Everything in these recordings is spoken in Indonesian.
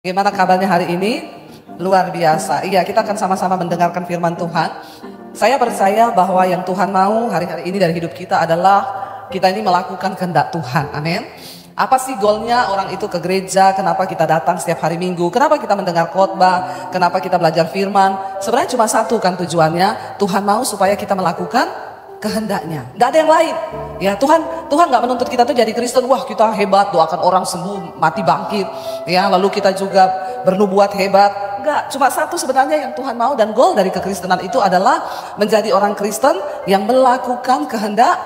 Gimana kabarnya hari ini? Luar biasa. Iya, kita akan sama-sama mendengarkan firman Tuhan. Saya percaya bahwa yang Tuhan mau hari-hari ini dari hidup kita adalah kita ini melakukan kehendak Tuhan. Amin. Apa sih goalnya orang itu ke gereja? Kenapa kita datang setiap hari Minggu? Kenapa kita mendengar khotbah? Kenapa kita belajar firman? Sebenarnya cuma satu kan tujuannya. Tuhan mau supaya kita melakukan kehendaknya, nggak ada yang lain. Ya Tuhan nggak menuntut kita tuh jadi Kristen. Wah kita hebat, doakan orang sembuh, mati bangkit. Ya lalu kita juga bernubuat hebat. Enggak, cuma satu sebenarnya yang Tuhan mau dan goal dari kekristenan itu adalah menjadi orang Kristen yang melakukan kehendak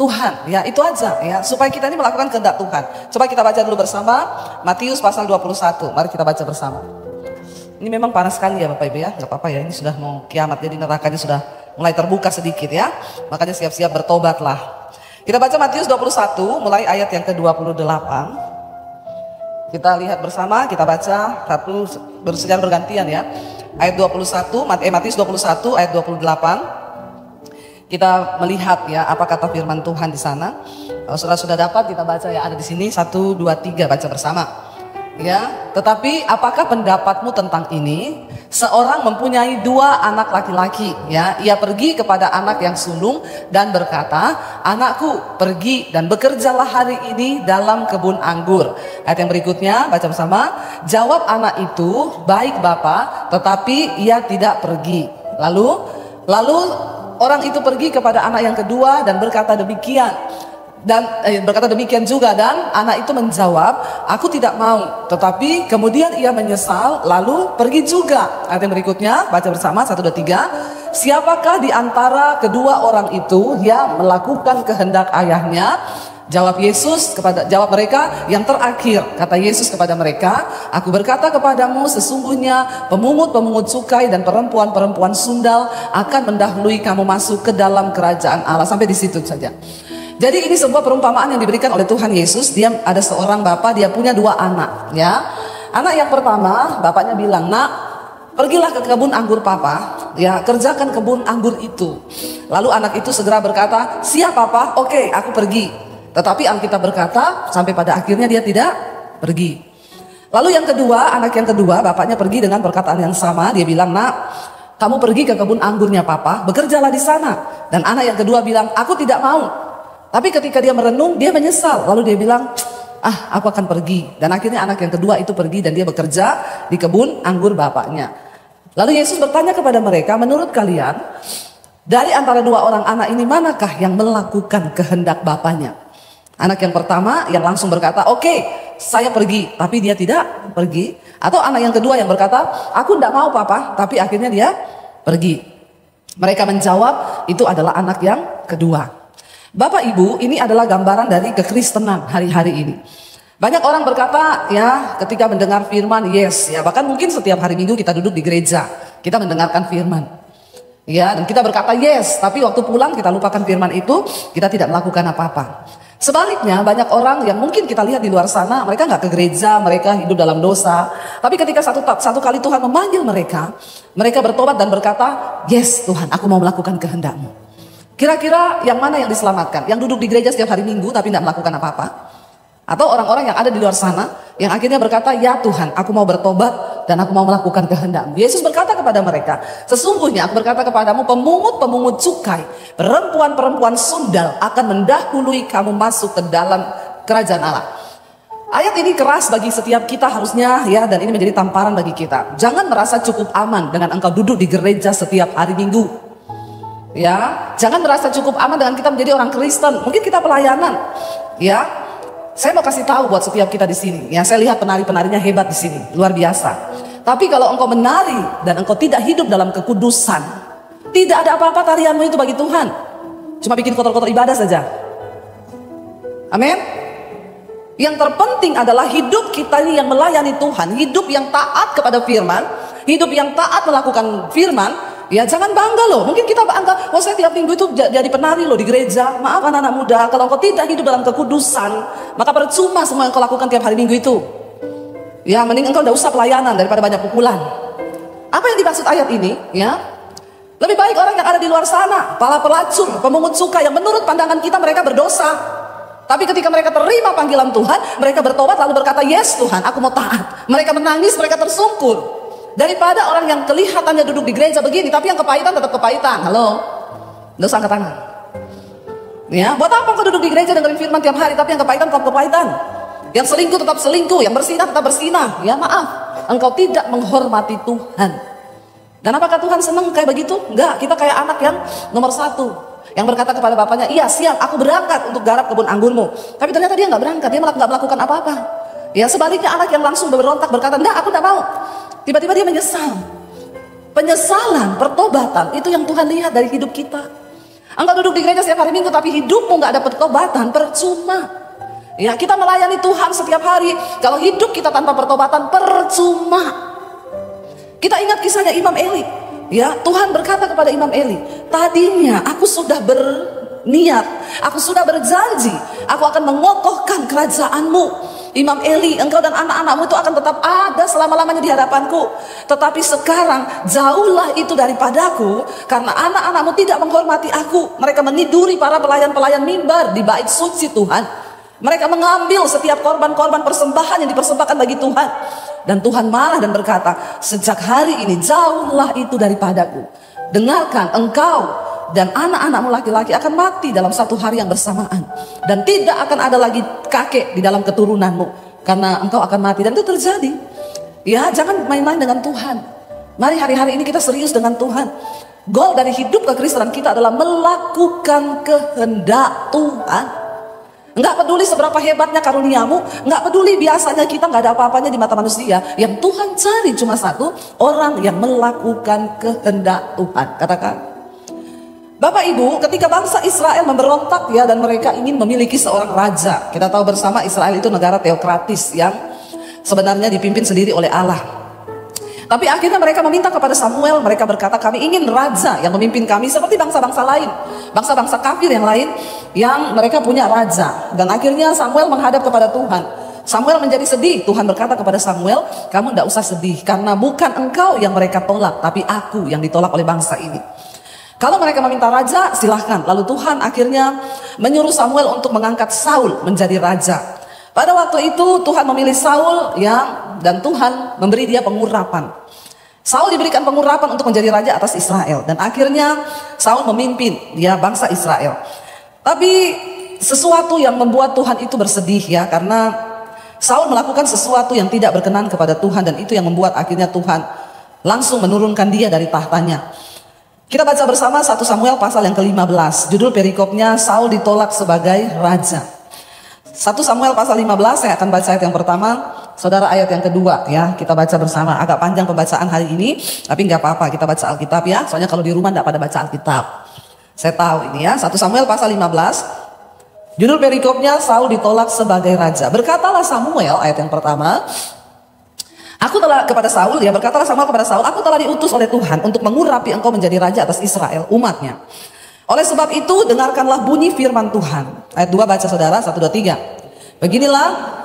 Tuhan. Ya itu aja ya, supaya kita ini melakukan kehendak Tuhan. Coba kita baca dulu bersama Matius pasal 21. Mari kita baca bersama. Ini memang panas sekali ya Bapak Ibu ya, nggak apa-apa ya, ini sudah mau kiamat jadi nerakanya sudah mulai terbuka sedikit ya. Makanya siap-siap bertobatlah. Kita baca Matius 21 mulai ayat yang ke-28. Kita lihat bersama, kita baca satu secara bergantian ya. Ayat 21, Matius 21 ayat 28. Kita melihat ya apa kata firman Tuhan di sana. Kalau sudah dapat kita baca ya, ada di sini 1 2 3 baca bersama. Ya, tetapi apakah pendapatmu tentang ini? Seorang mempunyai 2 anak laki-laki, ya. Ia pergi kepada anak yang sulung dan berkata, "Anakku, pergi dan bekerjalah hari ini dalam kebun anggur." Ayat yang berikutnya baca bersama. Jawab anak itu, "Baik Bapa," tetapi ia tidak pergi. Lalu orang itu pergi kepada anak yang kedua dan berkata demikian. Dan berkata demikian juga, dan anak itu menjawab, "Aku tidak mau." Tetapi kemudian ia menyesal lalu pergi juga. Ayat yang berikutnya baca bersama 1 2 3. Siapakah di antara kedua orang itu yang melakukan kehendak ayahnya? Jawab mereka, "Yang terakhir." Kata Yesus kepada mereka, "Aku berkata kepadamu, sesungguhnya pemungut-pemungut cukai dan perempuan-perempuan sundal akan mendahului kamu masuk ke dalam kerajaan Allah." Sampai di situ saja. Jadi ini sebuah perumpamaan yang diberikan oleh Tuhan Yesus. Dia ada seorang bapak, dia punya 2 anak, ya. Anak yang pertama, bapaknya bilang, "Nak, pergilah ke kebun anggur papa, ya, kerjakan kebun anggur itu." Lalu anak itu segera berkata, "Siap papa, oke, aku pergi." Tetapi Alkitab berkata, sampai pada akhirnya dia tidak pergi. Lalu yang kedua, anak yang kedua, bapaknya pergi dengan perkataan yang sama. Dia bilang, "Nak, kamu pergi ke kebun anggurnya papa, bekerjalah di sana." Dan anak yang kedua bilang, "Aku tidak mau." Tapi ketika dia merenung, dia menyesal. Lalu dia bilang, "Aku akan pergi." Dan akhirnya anak yang kedua itu pergi dan dia bekerja di kebun anggur bapaknya. Lalu Yesus bertanya kepada mereka, "Menurut kalian, dari antara 2 orang anak ini manakah yang melakukan kehendak bapaknya?" Anak yang pertama yang langsung berkata, "Oke, saya pergi." Tapi dia tidak pergi. Atau anak yang kedua yang berkata, "Aku tidak mau papa." Tapi akhirnya dia pergi. Mereka menjawab, itu adalah anak yang kedua. Bapak Ibu, ini adalah gambaran dari kekristenan hari-hari ini. Banyak orang berkata ya ketika mendengar firman, yes ya, bahkan mungkin setiap hari Minggu kita duduk di gereja, kita mendengarkan firman. Ya, dan kita berkata yes, tapi waktu pulang kita lupakan firman itu, kita tidak melakukan apa-apa. Sebaliknya banyak orang yang mungkin kita lihat di luar sana, mereka nggak ke gereja, mereka hidup dalam dosa. Tapi ketika satu kali Tuhan memanggil mereka, mereka bertobat dan berkata, "Yes Tuhan, aku mau melakukan kehendak-Mu." Kira-kira yang mana yang diselamatkan? Yang duduk di gereja setiap hari Minggu tapi tidak melakukan apa-apa? Atau orang-orang yang ada di luar sana yang akhirnya berkata, "Ya Tuhan, aku mau bertobat dan aku mau melakukan kehendak-Mu." Yesus berkata kepada mereka, "Sesungguhnya aku berkata kepadamu, pemungut-pemungut cukai, perempuan-perempuan sundal akan mendahului kamu masuk ke dalam kerajaan Allah." Ayat ini keras bagi setiap kita harusnya ya, dan ini menjadi tamparan bagi kita. Jangan merasa cukup aman dengan engkau duduk di gereja setiap hari Minggu. Ya, jangan merasa cukup aman dengan kita menjadi orang Kristen. Mungkin kita pelayanan. Ya, saya mau kasih tahu buat setiap kita di sini. Ya, saya lihat penari-penarinya hebat di sini, luar biasa. Tapi kalau engkau menari dan engkau tidak hidup dalam kekudusan, tidak ada apa-apa tarianmu itu bagi Tuhan. Cuma bikin kotor-kotor ibadah saja. Amin. Yang terpenting adalah hidup kita ini yang melayani Tuhan, hidup yang taat kepada firman, hidup yang taat melakukan firman. Ya jangan bangga loh, mungkin kita bangga, "Wah saya tiap minggu itu jadi penari loh di gereja." Maaf anak-anak muda, kalau engkau tidak hidup dalam kekudusan, maka percuma semua yang kau lakukan tiap hari Minggu itu. Ya mending engkau tidak usah pelayanan daripada banyak pukulan. Apa yang dimaksud ayat ini? Ya, lebih baik orang yang ada di luar sana, para pelacur, pemungut cukai yang menurut pandangan kita mereka berdosa. Tapi ketika mereka terima panggilan Tuhan, mereka bertobat lalu berkata, yes Tuhan, aku mau taat. Mereka menangis, mereka tersungkur. Daripada orang yang kelihatannya duduk di gereja begini, tapi yang kepahitan tetap kepahitan. Halo? Nggak usah angkat tangan. Ya, buat apa kau duduk di gereja dengerin firman tiap hari, tapi yang kepahitan tetap kepahitan. Yang selingkuh tetap selingkuh, yang bersinah tetap bersinah. Ya maaf, engkau tidak menghormati Tuhan. Dan apakah Tuhan senang kayak begitu? Enggak, kita kayak anak yang nomor 1 yang berkata kepada bapaknya, iya siap, aku berangkat untuk garap kebun anggurmu. Tapi ternyata dia nggak berangkat, dia malah nggak melakukan apa-apa. Ya sebaliknya anak yang langsung berontak berkata, enggak, aku nggak mau. Tiba-tiba dia menyesal. Penyesalan, pertobatan, itu yang Tuhan lihat dari hidup kita. Engkau duduk di gereja setiap hari Minggu, tapi hidupmu nggak ada pertobatan, percuma. Ya kita melayani Tuhan setiap hari, kalau hidup kita tanpa pertobatan, percuma. Kita ingat kisahnya Imam Eli. Ya, Tuhan berkata kepada Imam Eli, tadinya aku sudah berniat, aku sudah berjanji, aku akan mengokohkan kerajaanmu. Imam Eli, engkau dan anak-anakmu itu akan tetap ada selama-lamanya di hadapanku. Tetapi sekarang jauhlah itu daripadaku, karena anak-anakmu tidak menghormati aku. Mereka meniduri para pelayan-pelayan mimbar di bait suci Tuhan. Mereka mengambil setiap korban-korban persembahan yang dipersembahkan bagi Tuhan. Dan Tuhan marah dan berkata, sejak hari ini jauhlah itu daripadaku. Dengarkan, engkau dan anak-anakmu laki-laki akan mati dalam satu hari yang bersamaan. Dan tidak akan ada lagi kakek di dalam keturunanmu, karena engkau akan mati. Dan itu terjadi. Ya, jangan main-main dengan Tuhan. Mari hari-hari ini kita serius dengan Tuhan. Goal dari hidup kekristenan kita adalah melakukan kehendak Tuhan. Enggak peduli seberapa hebatnya karuniamu, enggak peduli biasanya kita enggak ada apa-apanya di mata manusia. Yang Tuhan cari cuma satu, orang yang melakukan kehendak Tuhan. Katakan. Bapak Ibu, ketika bangsa Israel memberontak ya, dan mereka ingin memiliki seorang raja. Kita tahu bersama Israel itu negara teokratis yang sebenarnya dipimpin sendiri oleh Allah. Tapi akhirnya mereka meminta kepada Samuel, mereka berkata, kami ingin raja yang memimpin kami seperti bangsa-bangsa lain, bangsa-bangsa kafir yang lain yang mereka punya raja. Dan akhirnya Samuel menghadap kepada Tuhan. Samuel menjadi sedih. Tuhan berkata kepada Samuel, kamu tidak usah sedih, karena bukan engkau yang mereka tolak, tapi aku yang ditolak oleh bangsa ini. Kalau mereka meminta raja, silahkan. Lalu Tuhan akhirnya menyuruh Samuel untuk mengangkat Saul menjadi raja. Pada waktu itu Tuhan memilih Saul ya, dan Tuhan memberi dia pengurapan. Saul diberikan pengurapan untuk menjadi raja atas Israel, dan akhirnya Saul memimpin ya bangsa Israel. Tapi sesuatu yang membuat Tuhan itu bersedih ya, karena Saul melakukan sesuatu yang tidak berkenan kepada Tuhan, dan itu yang membuat akhirnya Tuhan langsung menurunkan dia dari tahtanya. Kita baca bersama 1 Samuel pasal yang ke-15. Judul perikopnya Saul ditolak sebagai raja. 1 Samuel pasal 15, saya akan baca ayat yang pertama, saudara ayat yang kedua ya, kita baca bersama. Agak panjang pembacaan hari ini, tapi nggak apa-apa, kita baca Alkitab ya, soalnya kalau di rumah nggak pada baca Alkitab. Saya tahu ini ya, 1 Samuel pasal 15, judul perikopnya Saul ditolak sebagai raja. Berkatalah Samuel, ayat yang pertama, aku telah kepada Saul, ya berkatalah Samuel kepada Saul, aku telah diutus oleh Tuhan untuk mengurapi engkau menjadi raja atas Israel, umatnya. Oleh sebab itu dengarkanlah bunyi firman Tuhan. Ayat 2 baca saudara, 1, 2, 3. Beginilah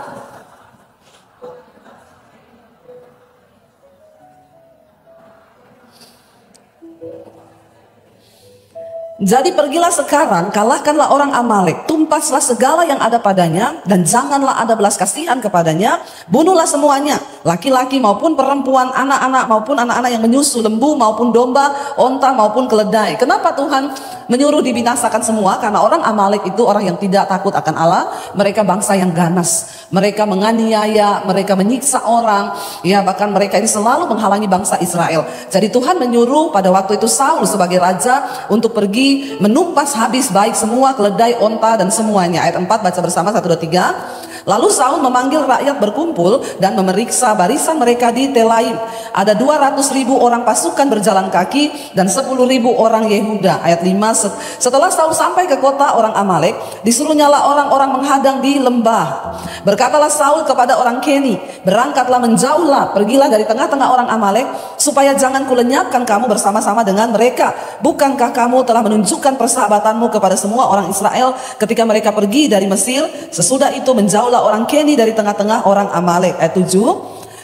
jadi pergilah sekarang, kalahkanlah orang Amalek, tumpaslah segala yang ada padanya, dan janganlah ada belas kasihan kepadanya, bunuhlah semuanya, laki-laki maupun perempuan, anak-anak maupun anak-anak yang menyusu, lembu maupun domba, onta maupun keledai. Kenapa Tuhan menyuruh dibinasakan semua? Karena orang Amalek itu orang yang tidak takut akan Allah, mereka bangsa yang ganas, mereka menganiaya, mereka menyiksa orang, ya bahkan mereka ini selalu menghalangi bangsa Israel. Jadi Tuhan menyuruh pada waktu itu Saul sebagai raja untuk pergi menumpas habis baik semua keledai, onta dan semuanya. Ayat 4 baca bersama, 1, 2, 3. Lalu Saul memanggil rakyat berkumpul dan memeriksa barisan mereka di Telaim. Ada 200.000 orang pasukan berjalan kaki dan 10.000 orang Yehuda. Ayat 5, setelah Saul sampai ke kota orang Amalek, disuruhnyalah orang-orang menghadang di lembah. Berkatalah Saul kepada orang Keni, berangkatlah menjauhlah, pergilah dari tengah-tengah orang Amalek, supaya jangan kulenyapkan kamu bersama-sama dengan mereka. Bukankah kamu telah menunjukkan persahabatanmu kepada semua orang Israel ketika mereka pergi dari Mesir? Sesudah itu menjauh orang Keni dari tengah-tengah orang Amalek. Ayat 7.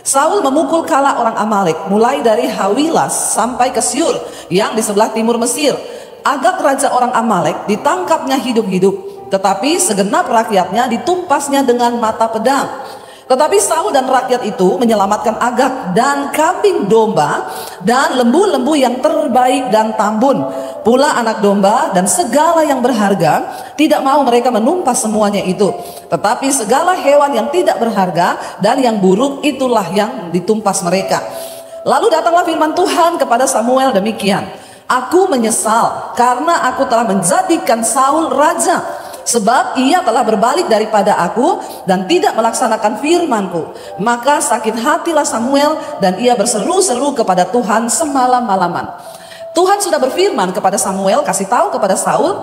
Saul memukul kala orang Amalek mulai dari Hawilas sampai ke Syur yang di sebelah timur Mesir. Agak raja orang Amalek ditangkapnya hidup-hidup. tetapi segenap rakyatnya ditumpasnya dengan mata pedang. Tetapi Saul dan rakyat itu menyelamatkan Agag dan kambing domba dan lembu-lembu yang terbaik dan tambun, pula anak domba dan segala yang berharga. Tidak mau mereka menumpas semuanya itu, tetapi segala hewan yang tidak berharga dan yang buruk itulah yang ditumpas mereka. Lalu datanglah firman Tuhan kepada Samuel demikian, aku menyesal karena aku telah menjadikan Saul raja, sebab ia telah berbalik daripada aku dan tidak melaksanakan firmanku. Maka sakit hatilah Samuel dan ia berseru-seru kepada Tuhan semalam-malaman. Tuhan sudah berfirman kepada Samuel, kasih tahu kepada Saul,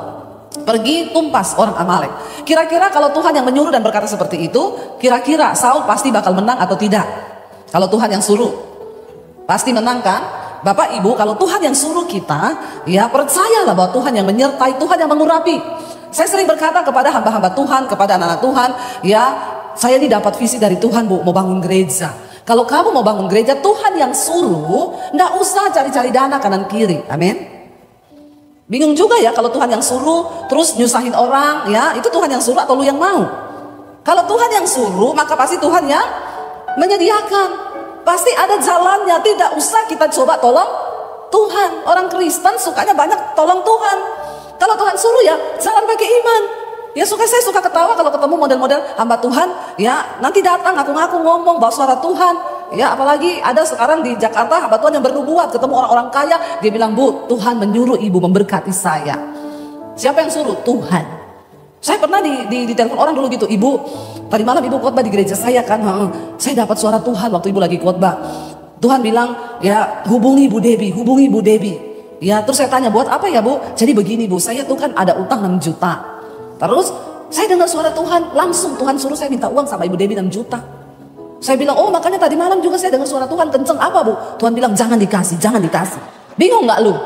pergi tumpas orang Amalek. Kira-kira kalau Tuhan yang menyuruh dan berkata seperti itu, kira-kira Saul pasti bakal menang atau tidak? Kalau Tuhan yang suruh, pasti menang kan? Bapak Ibu, kalau Tuhan yang suruh kita, ya percayalah bahwa Tuhan yang menyertai, Tuhan yang mengurapi. Saya sering berkata kepada hamba-hamba Tuhan, kepada anak-anak Tuhan, ya saya ini dapat visi dari Tuhan Bu, mau bangun gereja. Kalau kamu mau bangun gereja, Tuhan yang suruh, nggak usah cari-cari dana kanan kiri, amin. Bingung juga ya kalau Tuhan yang suruh, terus nyusahin orang, ya itu Tuhan yang suruh atau lu yang mau? Kalau Tuhan yang suruh, maka pasti Tuhan yang menyediakan. Pasti ada jalannya, tidak usah kita coba tolong Tuhan. Orang Kristen sukanya banyak tolong Tuhan. Kalau Tuhan suruh ya jalan pakai iman. Ya saya suka ketawa kalau ketemu model-model hamba Tuhan, ya nanti datang ngaku-ngaku ngomong bawa suara Tuhan. Ya apalagi ada sekarang di Jakarta hamba Tuhan yang bernubuat, ketemu orang-orang kaya, dia bilang, "Bu, Tuhan menyuruh ibu memberkati saya." Siapa yang suruh? Tuhan. Saya pernah di telepon orang dulu gitu, "Ibu, tadi malam ibu khotbah di gereja saya kan, saya dapat suara Tuhan waktu ibu lagi khotbah. Tuhan bilang, ya hubungi Bu Debbie, hubungi Bu Debbie." Ya terus saya tanya, buat apa ya Bu? Jadi begini Bu, saya tuh kan ada utang 6 juta. Terus saya dengar suara Tuhan, langsung Tuhan suruh saya minta uang sama Ibu Debbie 6 juta. Saya bilang, oh makanya tadi malam juga saya dengar suara Tuhan, kenceng apa Bu? Tuhan bilang jangan dikasih, jangan dikasih. Bingung nggak lu?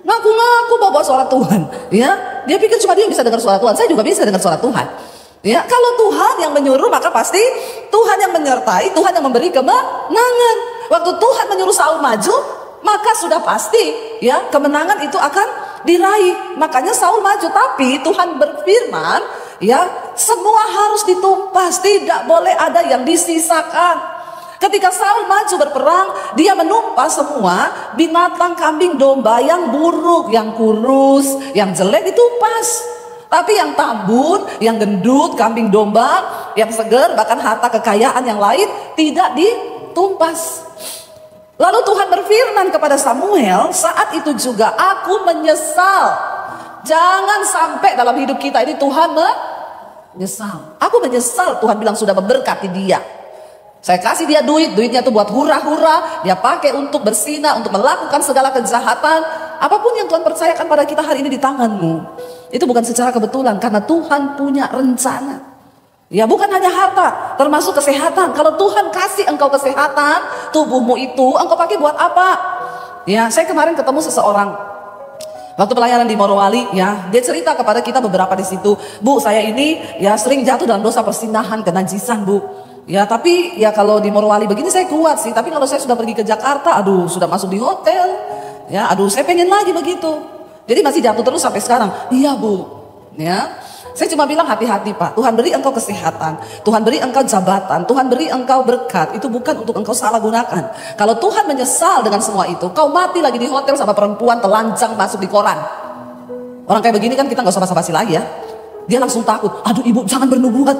Ngaku-ngaku bawa suara Tuhan, ya dia pikir cuma dia bisa dengar suara Tuhan, saya juga bisa dengar suara Tuhan. Ya kalau Tuhan yang menyuruh maka pasti Tuhan yang menyertai, Tuhan yang memberi kemenangan. Waktu Tuhan menyuruh Saul maju, maka sudah pasti ya kemenangan itu akan diraih. Makanya Saul maju, tapi Tuhan berfirman ya semua harus ditumpas, tidak boleh ada yang disisakan. Ketika Saul maju berperang, dia menumpas semua binatang kambing domba yang buruk, yang kurus, yang jelek ditumpas. Tapi yang tambun, yang gendut, kambing domba, yang segar, bahkan harta kekayaan yang lain tidak ditumpas. Lalu Tuhan berfirman kepada Samuel, saat itu juga aku menyesal. Jangan sampai dalam hidup kita ini Tuhan menyesal. Aku menyesal, Tuhan bilang sudah memberkati dia. Saya kasih dia duit, duitnya itu buat hura-hura. Dia pakai untuk bersinah, untuk melakukan segala kejahatan. Apapun yang Tuhan percayakan pada kita hari ini di tanganmu, itu bukan secara kebetulan, karena Tuhan punya rencana. Ya bukan hanya harta, termasuk kesehatan. Kalau Tuhan kasih engkau kesehatan, tubuhmu itu engkau pakai buat apa? Ya saya kemarin ketemu seseorang waktu pelayanan di Morowali, ya dia cerita kepada kita beberapa di situ, Bu saya ini ya sering jatuh dalam dosa persinahan, kenajisan Bu. Ya tapi ya kalau di Morowali begini saya kuat sih, tapi kalau saya sudah pergi ke Jakarta, aduh sudah masuk di hotel, ya aduh saya pengen lagi begitu. Jadi masih jatuh terus sampai sekarang. Iya Bu, ya. Saya cuma bilang hati-hati Pak, Tuhan beri engkau kesehatan, Tuhan beri engkau jabatan, Tuhan beri engkau berkat, itu bukan untuk engkau salah gunakan. Kalau Tuhan menyesal dengan semua itu, kau mati lagi di hotel sama perempuan telanjang masuk di koran. Orang kayak begini kan kita gak usah basa-basi lagi ya. Dia langsung takut, aduh ibu jangan bernubuat.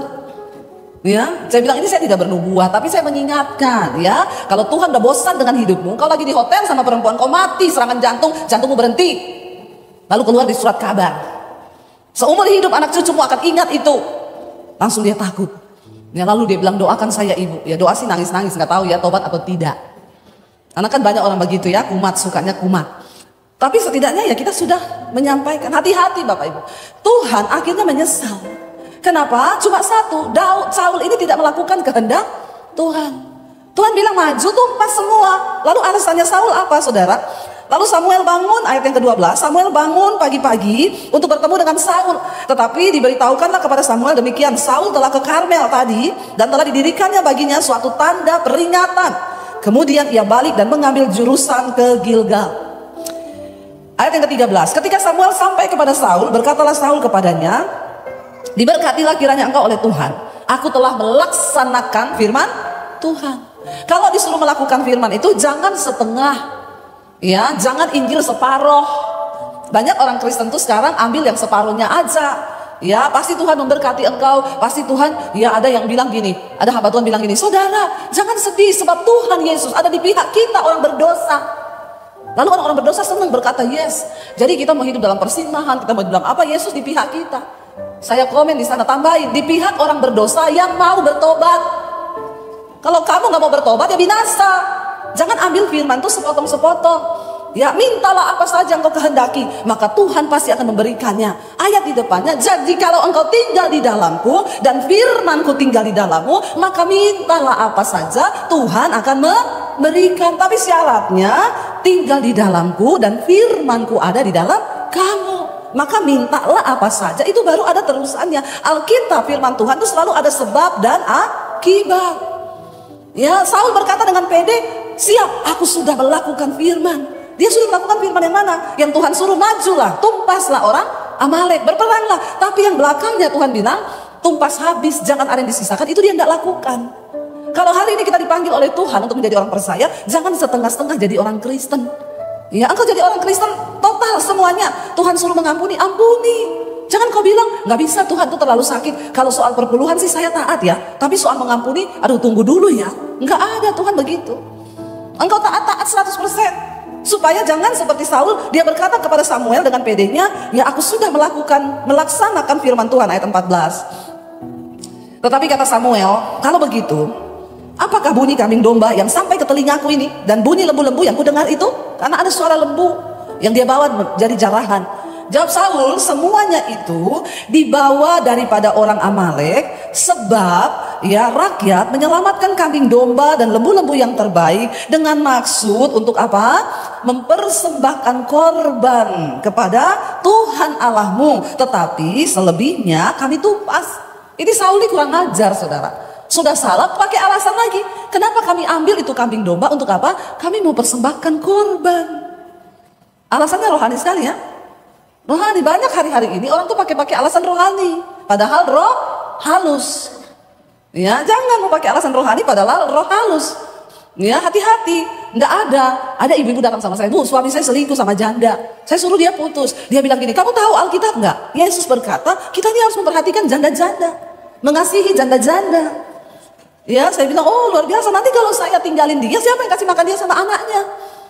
Ya, saya bilang ini saya tidak bernubuat, tapi saya mengingatkan ya, kalau Tuhan udah bosan dengan hidupmu, kau lagi di hotel sama perempuan, kau mati serangan jantung, jantungmu berhenti, lalu keluar di surat kabar. Seumur hidup anak cucumu akan ingat itu. Langsung dia takut. Ya lalu dia bilang doakan saya ibu. Ya doa sih nangis-nangis, nggak tahu ya tobat atau tidak. Karena kan banyak orang begitu ya, kumat, sukanya kumat. Tapi setidaknya ya kita sudah menyampaikan, hati-hati Bapak Ibu. Tuhan akhirnya menyesal. Kenapa? Cuma satu, Saul ini tidak melakukan kehendak Tuhan. Tuhan bilang maju tumpas semua. Lalu alasannya Saul apa saudara? Lalu Samuel bangun, ayat yang ke-12, Samuel bangun pagi-pagi untuk bertemu dengan Saul. Tetapi diberitahukanlah kepada Samuel demikian, Saul telah ke Karmel tadi dan telah didirikannya baginya suatu tanda peringatan. Kemudian ia balik dan mengambil jurusan ke Gilgal. Ayat yang ke-13, ketika Samuel sampai kepada Saul, berkatalah Saul kepadanya, Diberkatilah kiranya engkau oleh Tuhan. Aku telah melaksanakan firman Tuhan. Kalau disuruh melakukan firman itu jangan setengah, ya, jangan Injil separoh. Banyak orang Kristen tuh sekarang ambil yang separuhnya aja. Ya, pasti Tuhan memberkati engkau, pasti Tuhan, ya ada yang bilang gini, ada hamba Tuhan bilang gini, saudara, jangan sedih sebab Tuhan Yesus ada di pihak kita orang berdosa. Lalu orang-orang berdosa senang berkata yes. Jadi kita mau hidup dalam persimpangan, kita mau dalam apa, Yesus di pihak kita. Saya komen di sana, tambahin, di pihak orang berdosa yang mau bertobat. Kalau kamu gak mau bertobat ya binasa. Jangan ambil firman itu sepotong-sepotong. Ya, mintalah apa saja engkau kehendaki, maka Tuhan pasti akan memberikannya. Ayat di depannya, jadi kalau engkau tinggal di dalamku dan firmanku tinggal di dalammu, maka mintalah apa saja, Tuhan akan memberikan. Tapi syaratnya tinggal di dalamku dan firmanku ada di dalam kamu. Maka mintalah apa saja, itu baru ada terusannya. Alkitab firman Tuhan itu selalu ada sebab dan akibat. Ya, Saul berkata dengan pede, siap, aku sudah melakukan firman. Dia sudah melakukan firman yang mana? Yang Tuhan suruh, majulah, tumpaslah orang Amalek, berperanglah. Tapi yang belakangnya Tuhan bilang, tumpas habis, jangan ada yang disisakan. Itu dia tidak lakukan. Kalau hari ini kita dipanggil oleh Tuhan untuk menjadi orang percaya, jangan setengah-setengah jadi orang Kristen. Ya, engkau jadi orang Kristen total semuanya. Tuhan suruh mengampuni, ampuni. Jangan kau bilang, nggak bisa, Tuhan itu terlalu sakit. Kalau soal perpuluhan sih saya taat ya. Tapi soal mengampuni, aduh tunggu dulu ya. Nggak ada, Tuhan begitu. Engkau taat 100%. Supaya jangan seperti Saul, dia berkata kepada Samuel dengan pedenya, ya aku sudah melaksanakan firman Tuhan, ayat 14. Tetapi kata Samuel, kalau begitu, apakah bunyi kambing domba yang sampai ke telingaku ini, dan bunyi lembu-lembu yang kudengar itu? Karena ada suara lembu yang dia bawa jadi jarahan. Jawab Saul, semuanya itu dibawa daripada orang Amalek, sebab ya rakyat menyelamatkan kambing domba dan lembu-lembu yang terbaik dengan maksud untuk apa? Mempersembahkan korban kepada Tuhan Allahmu, tetapi selebihnya kami tumpas. Ini Saul ini kurang ajar, saudara. Sudah salah pakai alasan lagi. Kenapa kami ambil itu kambing domba, untuk apa? Kami mau persembahkan korban. Alasannya rohani sekali ya. Rohani, banyak hari-hari ini orang tuh pakai alasan rohani, padahal roh halus. Ya, jangan mau pakai alasan rohani padahal roh halus. Ya, hati-hati. Nggak ada ibu-ibu datang sama saya, Bu, suami saya selingkuh sama janda. Saya suruh dia putus. Dia bilang gini, kamu tahu Alkitab nggak? Yesus berkata, kita ini harus memperhatikan janda-janda, mengasihi janda-janda. Ya, saya bilang, oh luar biasa. Nanti kalau saya tinggalin dia, siapa yang kasih makan dia sama anaknya?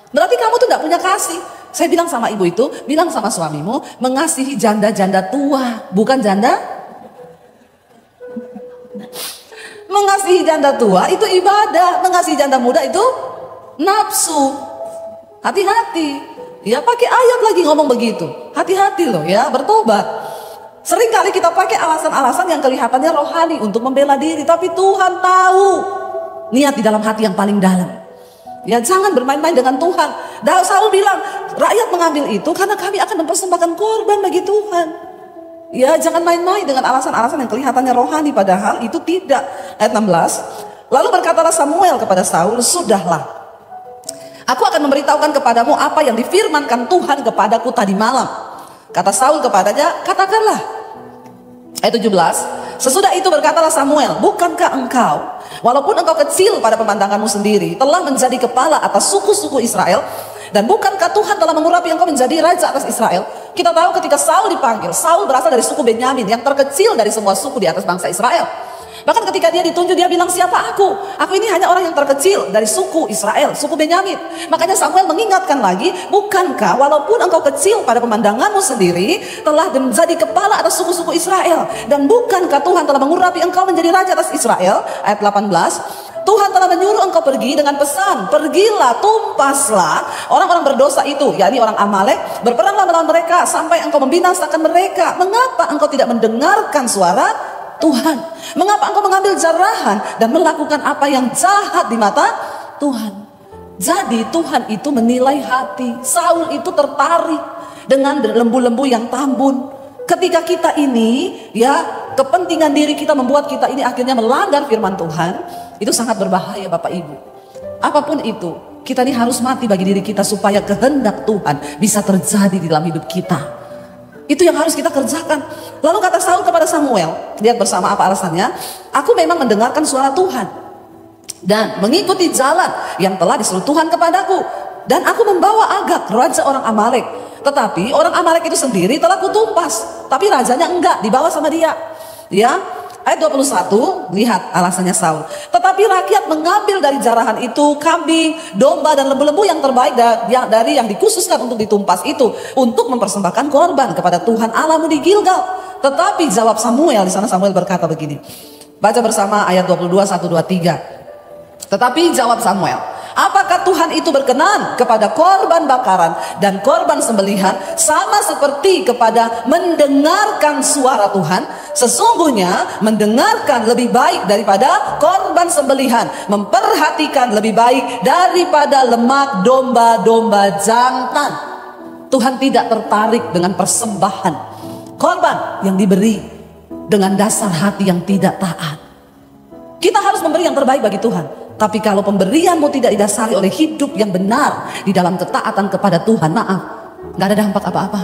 Berarti kamu tuh nggak punya kasih. Saya bilang sama ibu itu, bilang sama suamimu, mengasihi janda-janda tua, bukan janda. Mengasihi janda tua itu ibadah, mengasihi janda muda itu nafsu. Hati-hati. Ya, pakai ayat lagi ngomong begitu. Hati-hati loh ya, bertobat. Sering kali kita pakai alasan-alasan yang kelihatannya rohani untuk membela diri, tapi Tuhan tahu niat di dalam hati yang paling dalam. Ya, jangan bermain-main dengan Tuhan. Saul bilang, rakyat mengambil itu karena kami akan mempersembahkan korban bagi Tuhan. Ya, jangan main-main dengan alasan-alasan yang kelihatannya rohani, padahal itu tidak. Ayat 16. Lalu berkatalah Samuel kepada Saul, sudahlah, aku akan memberitahukan kepadamu apa yang difirmankan Tuhan kepadaku tadi malam. Kata Saul kepadanya, katakanlah. Ayat 17. Sesudah itu berkatalah Samuel, bukankah engkau, walaupun engkau kecil pada pemandanganmu sendiri, telah menjadi kepala atas suku-suku Israel, dan bukankah Tuhan telah mengurapi engkau menjadi raja atas Israel? Kita tahu ketika Saul dipanggil, Saul berasal dari suku Benyamin, yang terkecil dari semua suku di atas bangsa Israel. Bahkan ketika dia ditunjuk, dia bilang, siapa aku? Aku ini hanya orang yang terkecil dari suku Israel, suku Benyamin. Makanya Samuel mengingatkan lagi, bukankah walaupun engkau kecil pada pemandanganmu sendiri, telah menjadi kepala atas suku-suku Israel, dan bukankah Tuhan telah mengurapi engkau menjadi raja atas Israel? Ayat 18. Tuhan telah menyuruh engkau pergi dengan pesan, pergilah, tumpaslah orang-orang berdosa itu, yakni orang Amalek, berperanglah melawan mereka sampai engkau membinasakan mereka. Mengapa engkau tidak mendengarkan suara Tuhan? Mengapa engkau mengambil jarahan dan melakukan apa yang jahat di mata Tuhan? Jadi Tuhan itu menilai hati. Saul itu tertarik dengan lembu-lembu yang tambun. Ketika kita ini, ya, kepentingan diri kita membuat kita ini akhirnya melanggar firman Tuhan, itu sangat berbahaya Bapak Ibu. Apapun itu, kita ini harus mati bagi diri kita supaya kehendak Tuhan bisa terjadi di dalam hidup kita. Itu yang harus kita kerjakan. Lalu kata Saul kepada Samuel, lihat bersama apa alasannya. Aku memang mendengarkan suara Tuhan dan mengikuti jalan yang telah disuruh Tuhan kepadaku. Dan aku membawa Agag, raja orang Amalek. Tetapi orang Amalek itu sendiri telah kutumpas, tapi rajanya enggak, dibawa sama dia. Ya, ayat 21, lihat alasannya Saul. Tetapi rakyat mengambil dari jarahan itu kambing, domba dan lembu-lembu yang terbaik dari yang dikhususkan untuk ditumpas itu, untuk mempersembahkan korban kepada Tuhan Allahmu di Gilgal. Tetapi jawab Samuel, di sana Samuel berkata begini. Baca bersama ayat 22, 1, 2, 3. Tetapi jawab Samuel, apakah Tuhan itu berkenan kepada korban bakaran dan korban sembelihan sama seperti kepada mendengarkan suara Tuhan? Sesungguhnya mendengarkan lebih baik daripada korban sembelihan, memperhatikan lebih baik daripada lemak domba-domba jantan. Tuhan tidak tertarik dengan persembahan korban yang diberi dengan dasar hati yang tidak taat. Kita harus memberi yang terbaik bagi Tuhan. Tapi kalau pemberianmu tidak didasari oleh hidup yang benar di dalam ketaatan kepada Tuhan, maaf, gak ada dampak apa-apa.